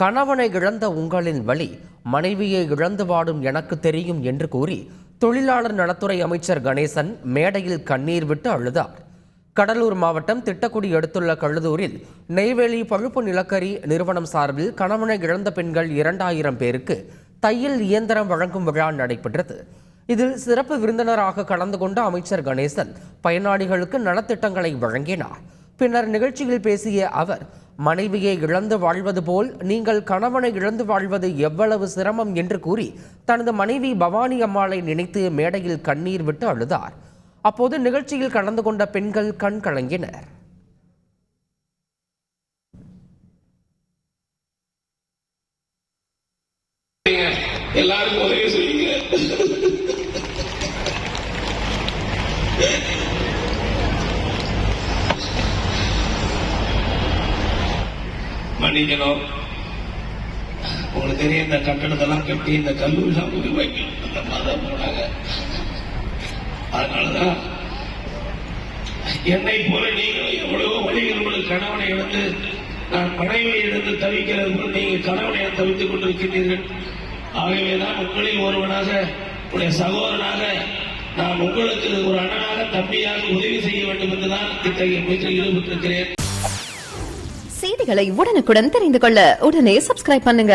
கணவனை இழந்த உங்களின் வலி மனைவியை இழந்து வாடும் எனக்கு தெரியும் என்று கூறி தொழிலாளர் நலத்துறை அமைச்சர் கணேசன் மேடையில் கண்ணீர் விட்டு அழுதார். கடலூர் மாவட்டம் திட்டக்குடி அடுத்துள்ள கழுதூரில் நெய்வேலி பழுப்பு நிலக்கரி நிறுவனம் சார்பில் கணவனை இழந்த பெண்கள் 2000 பேருக்கு தையல் இயந்திரம் வழங்கும் விழா நடைபெற்றது. இதில் சிறப்பு விருந்தினராக கலந்து கொண்ட அமைச்சர் கணேசன் பயனாளிகளுக்கு நலத்திட்டங்களை வழங்கினார். பின்னர் நிகழ்ச்சியில் பேசிய அவர், மனைவியை இழந்து வாழ்வது போல் நீங்கள் கணவனை இழந்து வாழ்வது எவ்வளவு சிரமம் என்று கூறி தனது மனைவி பவானி அம்மாளை நினைத்து மேடையில் கண்ணீர் விட்டு அழுதார். அப்போது நிகழ்ச்சியில் கலந்து கொண்ட பெண்கள் கண் கலங்கினர். எல்லாருக்கும் உதவி செய்யுங்க. மன்னிக்கணும். உங்களுக்கு தெரியும், இந்த கட்டடத்தெல்லாம் கட்டி இந்த கல்லூரிலாம் உருவாக்கி அந்த மாதிரி போனாங்க. அதனாலதான் என்னை போல நீங்களும் எவ்வளவோ வழிகள் உங்களுக்கு கணவனை இழந்து நான் மனைவியை இழந்து தவிக்கிறது போல நீங்கள் கணவனை தவித்துக் கொண்டிருக்கிறீர்கள். ஆகவேதான் உங்களில் ஒருவனாக, உடைய சகோதரனாக, நான் உங்களுக்கு ஒரு அண்ணனாக, தம்பியாக உதவி செய்ய வேண்டும் என்றுதான் இத்தகைய முயற்சியில் ஈடுபட்டிருக்கிறேன். செய்திகளை உடனுக்குடன் தெரிந்து கொள்ள உடனே சப்ஸ்கிரைப் பண்ணுங்க.